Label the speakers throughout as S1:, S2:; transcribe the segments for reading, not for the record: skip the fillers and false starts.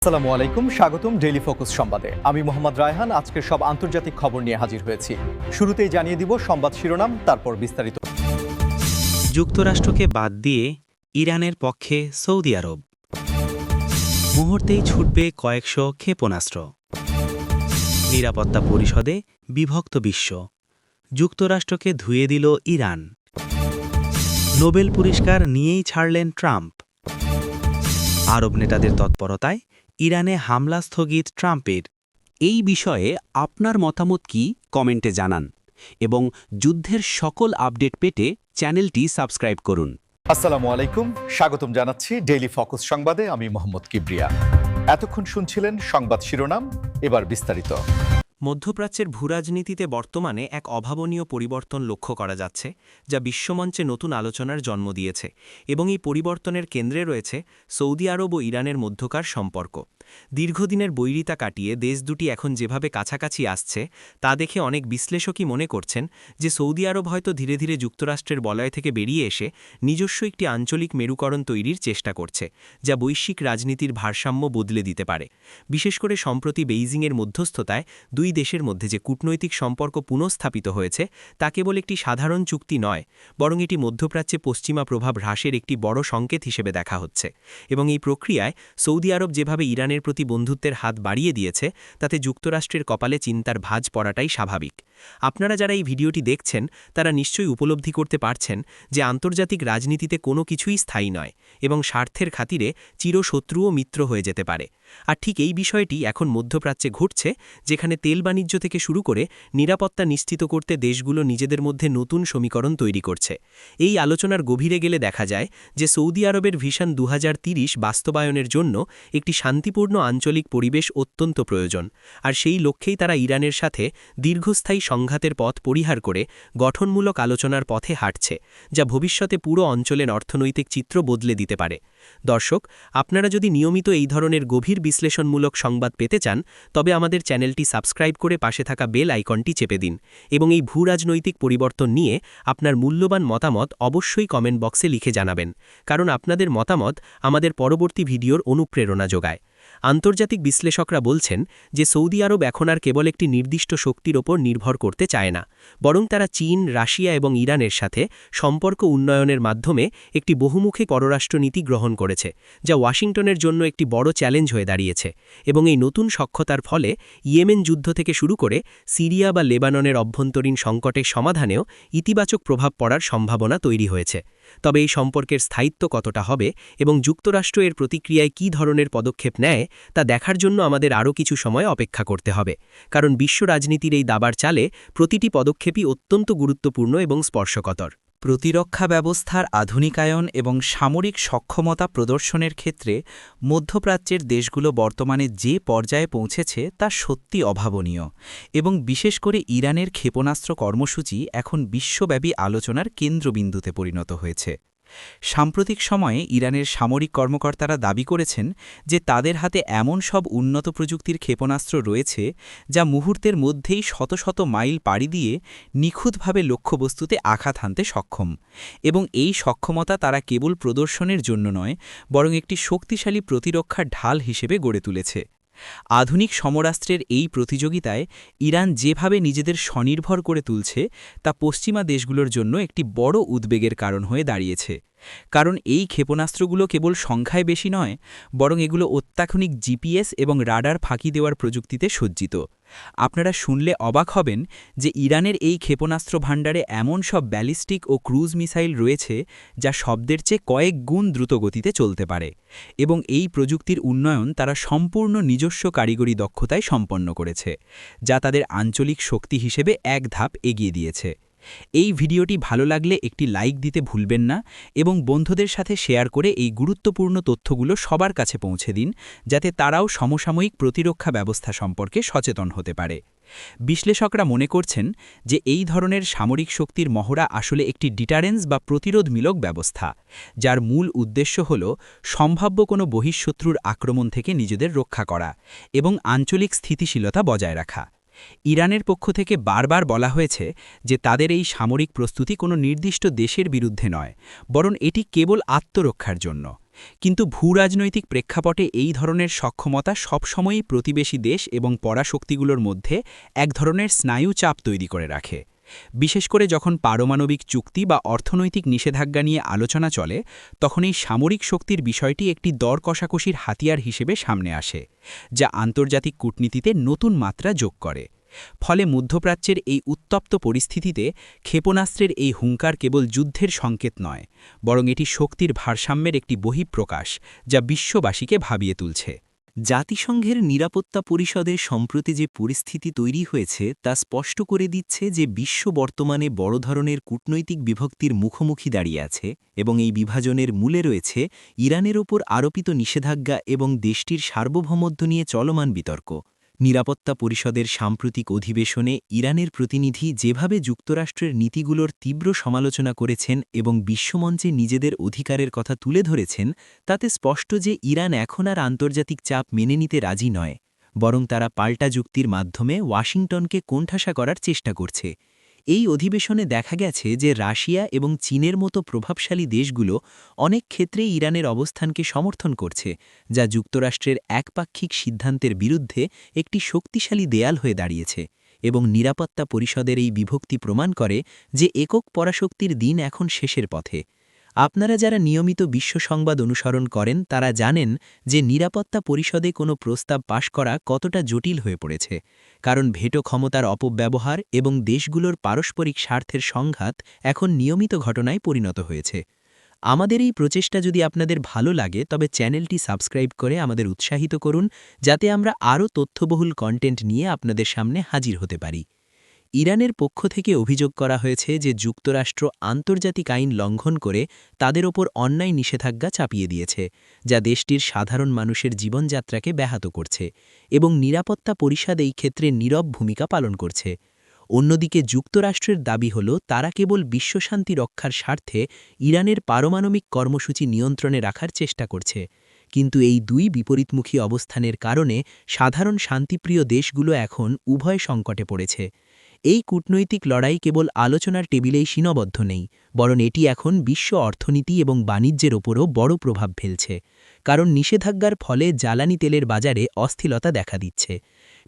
S1: আসসালামু আলাইকুম, স্বাগতম ডেইলি ফোকাস সংবাদে। আমি মোহাম্মদ রায়হান আজকের সব আন্তর্জাতিক খবর নিয়ে হাজির হয়েছি। শুরুতেই জানিয়ে দিব সংবাদ শিরোনাম, তারপর বিস্তারিত।
S2: যুক্তরাষ্ট্রকে বাদ দিয়ে ইরানের পক্ষে সৌদি আরব। মুহূর্তেই ছুটবে কয়েকশো ক্ষেপণাস্ত্র। নিরাপত্তা পরিষদে বিভক্ত বিশ্ব। যুক্তরাষ্ট্রকে ধুয়ে দিল ইরান। নোবেল পুরস্কার নিয়েই ছাড়লেন ট্রাম্প। আরব নেতাদের তৎপরতায় ইরানে হামলা স্থগিত ট্রাম্পের।
S3: এই বিষয়ে আপনার মতামত কি কমেন্টে জানান এবং যুদ্ধের সকল আপডেট পেতে চ্যানেলটি সাবস্ক্রাইব করুন।
S1: আসসালামু আলাইকুম, স্বাগতম জানাচ্ছি ডেইলি ফোকাস সংবাদে। আমি মোহাম্মদ কিবরিয়া। এতক্ষণ শুনছিলেন সংবাদ শিরোনাম, এবার বিস্তারিত।
S4: মধ্যপ্রাচ্যের ভূরাজনীতিতে বর্তমানে এক অভাবনীয় পরিবর্তন লক্ষ্য করা যাচ্ছে, যা বিশ্বমঞ্চে নতুন আলোচনার জন্ম দিয়েছে, এবং এই পরিবর্তনের কেন্দ্রে রয়েছে সৌদি আরব ও ইরানের মধ্যকার সম্পর্ক। দীর্ঘদিনের বৈরিতা কাটিয়ে দেশ দুটি এখন যেভাবে কাছাকাছি আসছে তা দেখে অনেক বিশ্লেষকই মনে করছেন যে সৌদি আরব হয়তো ধীরে ধীরে যুক্তরাষ্ট্রের বলয় থেকে বেরিয়ে এসে নিজস্ব একটি আঞ্চলিক মেরুকরণ তৈরির চেষ্টা করছে, যা বৈশ্বিক রাজনীতির ভারসাম্য বদলে দিতে পারে। বিশেষ করে সম্প্রতি বেইজিংয়ের মধ্যস্থতায় দুই দেশের মধ্যে যে কূটনৈতিক সম্পর্ক পুনঃস্থাপিত হয়েছে তা কেবল একটি সাধারণ চুক্তি নয়, বরং এটি মধ্যপ্রাচ্যে পশ্চিমা প্রভাব হ্রাসের একটি বড় সংকেত হিসেবে দেখা হচ্ছে। এবং এই প্রক্রিয়ায় সৌদি আরব যেভাবে ইরানের প্রতি বন্ধুত্বের হাত বাড়িয়ে দিয়েছে, তাতে যুক্তরাষ্ট্রের কপালে চিন্তার ভাঁজ পড়াটাই স্বাভাবিক। আপনারা যারা এই ভিডিওটি দেখছেন তারা নিশ্চয়ই উপলব্ধি করতে পারছেন যে আন্তর্জাতিক রাজনীতিতে কোনো কিছুই স্থায়ী নয় এবং স্বার্থের খাতিরে চিরশত্রুও মিত্র হয়ে যেতে পারে। আর ঠিক এই বিষয়টি এখন মধ্যপ্রাচ্যে ঘটছে, যেখানে তেল বাণিজ্য থেকে শুরু করে নিরাপত্তা নিশ্চিত করতে দেশগুলো নিজেদের মধ্যে নতুন সমীকরণ তৈরি করছে। এই আলোচনার গভীরে গেলে দেখা যায় যে সৌদি আরবের ভিশন 2030 বাস্তবায়নের জন্য একটি শান্তিপূর্ণ আঞ্চলিক পরিবেশ অত্যন্ত প্রয়োজন, আর সেই লক্ষ্যেই তারা ইরানের সাথে দীর্ঘস্থায়ী সংঘাতের পথ পরিহার করে গঠনমূলক আলোচনার পথে হাঁটছে, যা ভবিষ্যতে পুরো অঞ্চলের অর্থনৈতিক চিত্র বদলে দিতে পারে। দর্শক, আপনারা যদি নিয়মিত এই ধরনের গভীর বিশ্লেষণমূলক সংবাদ পেতে চান, তবে আমাদের চ্যানেলটি সাবস্ক্রাইব করে পাশে থাকা বেল আইকনটি চেপে দিন এবং এই ভূরাজনৈতিক পরিবর্তন নিয়ে আপনার মূল্যবান মতামত অবশ্যই কমেন্ট বক্সে লিখে জানাবেন, কারণ আপনাদের মতামত আমাদের পরবর্তী ভিডিওর অনুপ্রেরণা যোগায়। আন্তর্জাতিক বিশ্লেষকরা বলছেন যে সৌদি আরব এখন আর কেবল একটি নির্দিষ্ট শক্তির ওপর নির্ভর করতে চায় না, বরং তারা চীন, রাশিয়া এবং ইরানের সাথে সম্পর্ক উন্নয়নের মাধ্যমে একটি বহুমুখী পররাষ্ট্রনীতি গ্রহণ করেছে, যা ওয়াশিংটনের জন্য একটি বড় চ্যালেঞ্জ হয়ে দাঁড়িয়েছে। এবং এই নতুন সখ্যতার ফলে ইয়েমেন যুদ্ধ থেকে শুরু করে সিরিয়া বা লেবাননের অভ্যন্তরীণ সংকটের সমাধানেও ইতিবাচক প্রভাব পড়ার সম্ভাবনা তৈরি হয়েছে। তবে এই সম্পর্কের স্থায়িত্ব কতটা হবে এবং যুক্তরাষ্ট্র এর প্রতিক্রিয়ায় কী ধরনের পদক্ষেপ নেয় তা দেখার জন্য আমাদের আরও কিছু সময় অপেক্ষা করতে হবে, কারণ বিশ্ব রাজনীতির এই দাবার চালে প্রতিটি পদক্ষেপই অত্যন্ত গুরুত্বপূর্ণ এবং স্পর্শকাতর।
S5: প্রতিরক্ষা ব্যবস্থার আধুনিকায়ন এবং সামরিক সক্ষমতা প্রদর্শনের ক্ষেত্রে মধ্যপ্রাচ্যের দেশগুলো বর্তমানে যে পর্যায়ে পৌঁছেছে তা সত্যি অভাবনীয়, এবং বিশেষ করে ইরানের ক্ষেপণাস্ত্র কর্মসূচি এখন বিশ্বব্যাপী আলোচনার কেন্দ্রবিন্দুতে পরিণত হয়েছে। সাম্প্রতিক সময়ে ইরানের সামরিক কর্মকর্তারা দাবি করেছেন যে তাদের হাতে এমন সব উন্নত প্রযুক্তির ক্ষেপণাস্ত্র রয়েছে যা মুহূর্তের মধ্যেই শত শত মাইল পাড়ি দিয়ে নিখুঁতভাবে লক্ষ্যবস্তুতে আঘাত হানতে সক্ষম, এবং এই সক্ষমতা তারা কেবল প্রদর্শনের জন্য নয়, বরং একটি শক্তিশালী প্রতিরক্ষার ঢাল হিসেবে গড়ে তুলেছে। আধুনিক সমরাস্ত্রের এই প্রতিযোগিতায় ইরান যেভাবে নিজেদের স্বনির্ভর করে তুলছে তা পশ্চিমা দেশগুলোর জন্য একটি বড় উদ্বেগের কারণ হয়ে দাঁড়িয়েছে, কারণ এই ক্ষেপণাস্ত্রগুলো কেবল সংখ্যায় বেশি নয়, বরং এগুলো অত্যাধুনিক জিপিএস এবং রাডার ফাঁকি দেওয়ার প্রযুক্তিতে সজ্জিত। আপনারা শুনলে অবাক হবেন যে ইরানের এই ক্ষেপণাস্ত্র ভাণ্ডারে এমন সব ব্যালিস্টিক ও ক্রুজ মিসাইল রয়েছে যা শব্দের চেয়ে কয়েক গুণ দ্রুত গতিতে চলতে পারে, এবং এই প্রযুক্তির উন্নয়ন তারা সম্পূর্ণ নিজস্ব কারিগরি দক্ষতায় সম্পন্ন করেছে, যা তাদের আঞ্চলিক শক্তি হিসেবে এক ধাপ এগিয়ে দিয়েছে। এই ভিডিওটি ভালো লাগলে একটি লাইক দিতে ভুলবেন না এবং বন্ধুদের সাথে শেয়ার করে এই গুরুত্বপূর্ণ তথ্যগুলো সবার কাছে পৌঁছে দিন, যাতে তারাও সমসাময়িক প্রতিরক্ষা ব্যবস্থা সম্পর্কে সচেতন হতে পারে। বিশ্লেষকরা মনে করছেন যে এই ধরনের সামরিক শক্তির মহড়া আসলে একটি ডিটারেন্স বা প্রতিরোধমূলক ব্যবস্থা, যার মূল উদ্দেশ্য হল সম্ভাব্য কোনো বহিঃশত্রুর আক্রমণ থেকে নিজেদের রক্ষা করা এবং আঞ্চলিক স্থিতিশীলতা বজায় রাখা। ইরানের পক্ষ থেকে বারবার বলা হয়েছে যে তাদের এই সামরিক প্রস্তুতি কোনো নির্দিষ্ট দেশের বিরুদ্ধে নয়, বরং এটি কেবল আত্মরক্ষার জন্য, কিন্তু ভূরাজনৈতিক প্রেক্ষাপটে এই ধরনের সক্ষমতা সবসময়ই প্রতিবেশী দেশ এবং পরাশক্তিগুলোর মধ্যে এক ধরনের স্নায়ু চাপ তৈরি করে রাখে। বিশেষ করে যখন পারমাণবিক চুক্তি বা অর্থনৈতিক নিষেধাজ্ঞা নিয়ে আলোচনা চলে, তখন এই সামরিক শক্তির বিষয়টি একটি দর কষাকষির হাতিয়ার হিসেবে সামনে আসে, যা আন্তর্জাতিক কূটনীতিতে নতুন মাত্রা যোগ করে। ফলে মধ্যপ্রাচ্যের এই উত্তপ্ত পরিস্থিতিতে ক্ষেপণাস্ত্রের এই হুঙ্কার কেবল যুদ্ধের সংকেত নয়, বরং এটি শক্তির ভারসাম্যের একটি বহিঃপ্রকাশ, যা বিশ্ববাসীকে ভাবিয়ে তুলছে।
S4: জাতিসংঘের নিরাপত্তা পরিষদে সম্প্রতি যে পরিস্থিতি তৈরি হয়েছে তা স্পষ্ট করে দিচ্ছে যে বিশ্ব বর্তমানে বড় ধরনের কূটনৈতিক বিভক্তির মুখোমুখি দাঁড়িয়ে আছে এবং এই বিভাজনের মূলে রয়েছে ইরানের ওপর আরোপিত নিষেধাজ্ঞা এবং দেশটির সার্বভৌমত্ব নিয়ে চলমান বিতর্ক। নিরাপত্তা পরিষদের সাম্প্রতিক অধিবেশনে ইরানের প্রতিনিধি যেভাবে যুক্তরাষ্ট্রের নীতিগুলোর তীব্র সমালোচনা করেছেন এবং বিশ্বমঞ্চে নিজেদের অধিকারের কথা তুলে ধরেছেন, তাতে স্পষ্ট যে ইরান এখন আর আন্তর্জাতিক চাপ মেনে নিতে রাজি নয়, বরং তারা পাল্টা যুক্তির মাধ্যমে ওয়াশিংটনকে কোণঠাসা করার চেষ্টা করছে। এই অধিবেশনে দেখা গেছে যে রাশিয়া এবং চীনের মতো প্রভাবশালী দেশগুলো অনেক ক্ষেত্রে ইরানের অবস্থানকে সমর্থন করছে, যা যুক্তরাষ্ট্রের একপাক্ষিক সিদ্ধান্তের বিরুদ্ধে একটি শক্তিশালী দেয়াল হয়ে দাঁড়িয়েছে। এবং নিরাপত্তা পরিষদের এই বিভক্তি প্রমাণ করে যে একক পরাশক্তির দিন এখন শেষের পথে। আপনারা যারা নিয়মিত বিশ্ব সংবাদ অনুসরণ করেন তারা জানেন যে নিরাপত্তা পরিষদে কোনো প্রস্তাব পাশ করা কতটা জটিল হয়ে পড়েছে, কারণ ভেটো ক্ষমতার অপব্যবহার এবং দেশগুলোর পারস্পরিক স্বার্থের সংঘাত এখন নিয়মিত ঘটনায় পরিণত হয়েছে। আমাদের এই প্রচেষ্টা যদি আপনাদের ভালো লাগে তবে চ্যানেলটি সাবস্ক্রাইব করে আমাদের উৎসাহিত করুন, যাতে আমরা আরও তথ্যবহুল কন্টেন্ট নিয়ে আপনাদের সামনে হাজির হতে পারি। ইরানের পক্ষ থেকে অভিযোগ করা হয়েছে যে যুক্তরাষ্ট্র আন্তর্জাতিক আইন লঙ্ঘন করে তাদের ওপর অন্যায় নিষেধাজ্ঞা চাপিয়ে দিয়েছে, যা দেশটির সাধারণ মানুষের জীবনযাত্রাকে ব্যাহত করছে, এবং নিরাপত্তা পরিষদ এই ক্ষেত্রে নীরব ভূমিকা পালন করছে। অন্যদিকে যুক্তরাষ্ট্রের দাবি হল তারা কেবল বিশ্বশান্তি রক্ষার স্বার্থে ইরানের পারমাণবিক কর্মসূচি নিয়ন্ত্রণে রাখার চেষ্টা করছে। কিন্তু এই দুই বিপরীতমুখী অবস্থানের কারণে সাধারণ শান্তিপ্রিয় দেশগুলো এখন উভয় সংকটে পড়েছে। এই কূটনৈতিক লড়াই কেবল আলোচনার টেবিলেই সীমাবদ্ধ নেই, বরং এটি এখন বিশ্ব অর্থনীতি এবং বাণিজ্যের ওপরও বড় প্রভাব ফেলছে, কারণ নিষেধাজ্ঞার ফলে জ্বালানি তেলের বাজারে অস্থিরতা দেখা দিচ্ছে।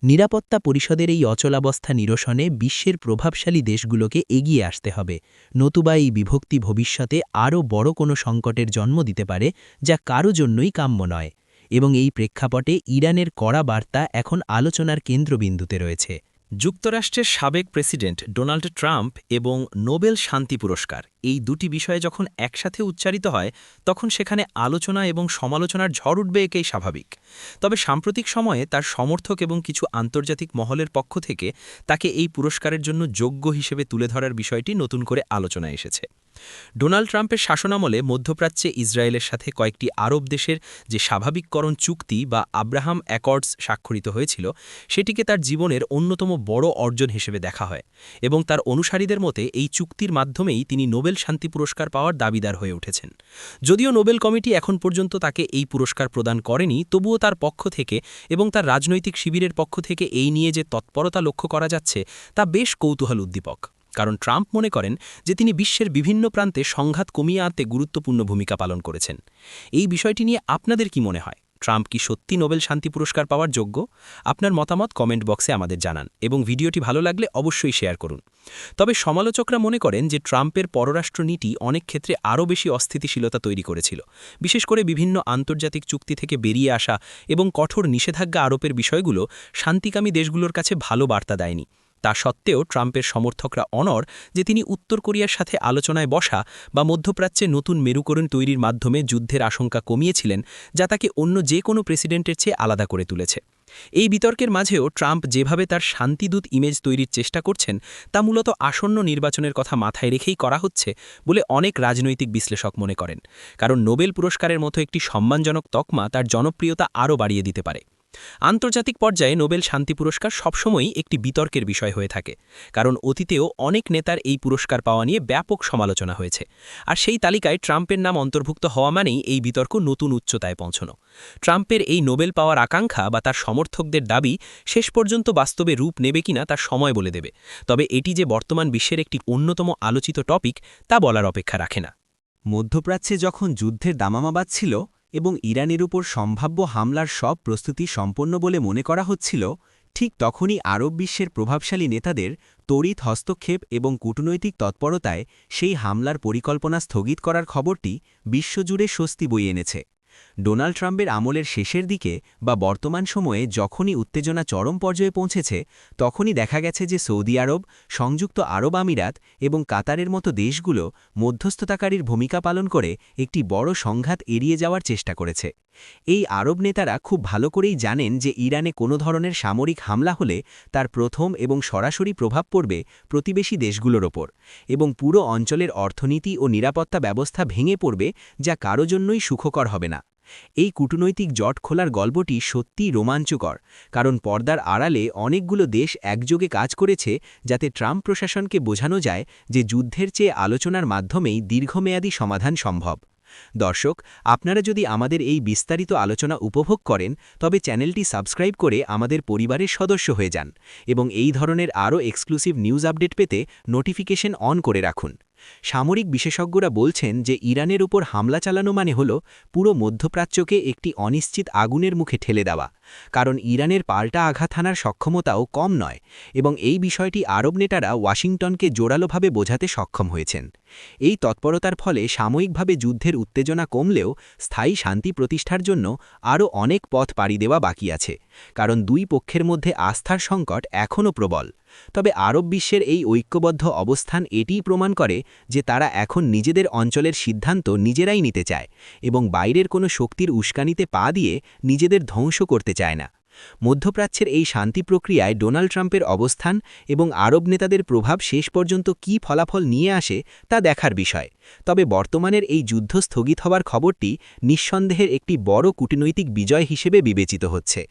S4: নিরাপত্তা পরিষদের এই অচলাবস্থা নিরসনে বিশ্বের প্রভাবশালী দেশগুলোকে এগিয়ে আসতে হবে, নতুবা এই বিভক্তি ভবিষ্যতে আরও বড় কোনো সংকটের জন্ম দিতে পারে, যা কারো জন্যই কাম্য নয়। এবং এই প্রেক্ষাপটে ইরানের কড়া বার্তা এখন আলোচনার কেন্দ্রবিন্দুতে রয়েছে। যুক্তরাষ্ট্রের সাবেক প্রেসিডেন্ট ডোনাল্ড ট্রাম্প এবং নোবেল শান্তি পুরস্কার এই দুটি বিষয়ে যখন একসাথে উচ্চারিত হয়, তখন সেখানে আলোচনা এবং সমালোচনার ঝড় উঠবে, একেই স্বাভাবিক। তবে সাম্প্রতিক সময়ে তার সমর্থক এবং কিছু আন্তর্জাতিক মহলের পক্ষ থেকে তাকে এই পুরস্কারের জন্য যোগ্য হিসেবে তুলে ধরার বিষয়টি নতুন করে আলোচনায় এসেছে। ডোনাল্ড ট্রাম্পের শাসনামলে মধ্যপ্রাচ্যে ইসরায়েলের সাথে কয়েকটি আরব দেশের যে স্বাভাবিককরণ চুক্তি বা আব্রাহাম অ্যাকর্ডস স্বাক্ষরিত হয়েছিল, সেটিকে তার জীবনের অন্যতম বড় অর্জন হিসেবে দেখা হয়, এবং তার অনুসারীদের মতে এই চুক্তির মাধ্যমেই তিনি নোবেল শান্তি পুরস্কার পাওয়ার দাবিদার হয়ে উঠেছেন। যদিও নোবেল কমিটি এখন পর্যন্ত তাকে এই পুরস্কার প্রদান করেনি, তবুও তার পক্ষ থেকে এবং তার রাজনৈতিক শিবিরের পক্ষ থেকে এই নিয়ে যে তৎপরতা লক্ষ্য করা যাচ্ছে তা বেশ কৌতূহল উদ্দীপক, কারণ ট্রাম্প মনে করেন যে তিনি বিশ্বের বিভিন্ন প্রান্তে সংঘাত কমিয়ে আনতে গুরুত্বপূর্ণ ভূমিকা পালন করেছেন। এই বিষয়টি নিয়ে আপনাদের কি মনে হয়? ট্রাম্প কি সত্যি নোবেল শান্তি পুরস্কার পাওয়ার যোগ্য? আপনার মতামত কমেন্ট বক্সে আমাদের জানান এবং ভিডিওটি ভালো লাগলে অবশ্যই শেয়ার করুন। তবে সমালোচকরা মনে করেন যে ট্রাম্পের পররাষ্ট্রনীতি অনেক ক্ষেত্রে আরও বেশি অস্থিতিশীলতা তৈরি করেছিল, বিশেষ করে বিভিন্ন আন্তর্জাতিক চুক্তি থেকে বেরিয়ে আসা এবং কঠোর নিষেধাজ্ঞা আরোপের বিষয়গুলো শান্তিকামী দেশগুলোর কাছে ভালো বার্তা দেয়নি। তা সত্ত্বেও ট্রাম্পের সমর্থকরা অনড় যে তিনি উত্তর কোরিয়ার সাথে আলোচনায় বসা বা মধ্যপ্রাচ্যে নতুন মেরুকরণ তৈরির মাধ্যমে যুদ্ধের আশঙ্কা কমিয়েছিলেন, যা তাকে অন্য যে কোনো প্রেসিডেন্টের চেয়ে আলাদা করে তুলেছে। এই বিতর্কের মাঝেও ট্রাম্প যেভাবে তার শান্তিদূত ইমেজ তৈরির চেষ্টা করছেন, তা মূলত আসন্ন নির্বাচনের কথা মাথায় রেখেই করা হচ্ছে বলে অনেক রাজনৈতিক বিশ্লেষক মনে করেন, কারণ নোবেল পুরস্কারের মতো একটি সম্মানজনক তকমা তার জনপ্রিয়তা আরও বাড়িয়ে দিতে পারে। আন্তর্জাতিক পর্যায়ে নোবেল শান্তি পুরস্কার সবসময়ই একটি বিতর্কের বিষয় হয়ে থাকে, কারণ অতীতেও অনেক নেতার এই পুরস্কার পাওয়া নিয়ে ব্যাপক সমালোচনা হয়েছে, আর সেই তালিকায় ট্রাম্পের নাম অন্তর্ভুক্ত হওয়া মানেই এই বিতর্ক নতুন উচ্চতায় পৌঁছানো। ট্রাম্পের এই নোবেল পাওয়ার আকাঙ্ক্ষা বা তার সমর্থকদের দাবি শেষ পর্যন্ত বাস্তবে রূপ নেবে কিনা তার সময় বলে দেবে, তবে এটি যে বর্তমান বিশ্বের একটি অন্যতম আলোচিত টপিক তা বলার অপেক্ষা রাখে না।
S3: মধ্যপ্রাচ্যে যখন যুদ্ধের দামামা বাজছিল, এবং ইরানের উপর সম্ভাব্য হামলার সব প্রস্তুতি সম্পন্ন বলে মনে করা হচ্ছিল, ঠিক তখনই আরব বিশ্বের প্রভাবশালী নেতাদের তড়িৎ হস্তক্ষেপ এবং কূটনৈতিক তৎপরতায় সেই হামলার পরিকল্পনা স্থগিত করার খবরটি বিশ্বজুড়ে স্বস্তি বয়ে এনেছে। ডোনাল্ড ট্রাম্পের আমলের শেষের দিকে বা বর্তমান সময়ে যখনই উত্তেজনা চরম পর্যায়ে পৌঁছেছে, তখনই দেখা গেছে যে সৌদি আরব, সংযুক্ত আরব আমিরাত এবং কাতারের মতো দেশগুলো মধ্যস্থতাকারীর ভূমিকা পালন করে একটি বড় সংঘাত এড়িয়ে যাওয়ার চেষ্টা করেছে। এই আরব নেতারা খুব ভালো করেই জানেন যে ইরানে কোনো ধরনের সামরিক হামলা হলে তার প্রথম এবং সরাসরি প্রভাব পড়বে প্রতিবেশী দেশগুলোর ওপর, এবং পুরো অঞ্চলের অর্থনীতি ও নিরাপত্তা ব্যবস্থা ভেঙে পড়বে, যা কারো জন্যই সুখকর হবে না। এই কূটনৈতিক জট খোলার গল্পটি সত্যিই রোমাঞ্চকর, কারণ পর্দার আড়ালে অনেকগুলো দেশ একযোগে কাজ করেছে যাতে ট্রাম্প প্রশাসনকে বোঝানো যায় যে যুদ্ধের চেয়ে আলোচনার মাধ্যমেই দীর্ঘমেয়াদী সমাধান সম্ভব। দর্শক, আপনারা যদি আমাদের এই বিস্তারিত আলোচনা উপভোগ করেন, তবে চ্যানেলটি সাবস্ক্রাইব করে আমাদের পরিবারের সদস্য হয়ে যান এবং এই ধরনের আরও এক্সক্লুসিভ নিউজ আপডেট পেতে নোটিফিকেশন অন করে রাখুন। সামরিক বিশেষজ্ঞরা বলছেন যে ইরানের উপর হামলা চালানো মানে হল পুরো মধ্যপ্রাচ্যকে একটি অনিশ্চিত আগুনের মুখে ঠেলে দেওয়া, কারণ ইরানের পাল্টা আঘাত হানার সক্ষমতাও কম নয়, এবং এই বিষয়টি আরব নেতারা ওয়াশিংটনকে জোরালোভাবে বোঝাতে সক্ষম হয়েছেন। এই তৎপরতার ফলে সাময়িকভাবে যুদ্ধের উত্তেজনা কমলেও স্থায়ী শান্তি প্রতিষ্ঠার জন্য আরও অনেক পথ পাড়ি দেওয়া বাকি আছে, কারণ দুই পক্ষের মধ্যে আস্থার সংকট এখনও প্রবল। তবে আরব বিশ্বের এই ঐক্যবদ্ধ অবস্থান এটিই প্রমাণ করে যে তারা এখন নিজেদের অঞ্চলের সিদ্ধান্ত নিজেরাই নিতে চায় এবং বাইরের কোনো শক্তির উস্কানিতে পা দিয়ে নিজেদের ধ্বংস করতে চায় না। মধ্যপ্রাচ্যের এই শান্তি প্রক্রিয়ায় ডোনাল্ড ট্রাম্পের অবস্থান এবং আরব নেতাদের প্রভাব শেষ পর্যন্ত কী ফলাফল নিয়ে আসে তা দেখার বিষয়। তবে বর্তমানের এই যুদ্ধ স্থগিত হওয়ার খবরটি নিঃসন্দেহের একটি বড় কূটনৈতিক বিজয় হিসেবে বিবেচিত হচ্ছে।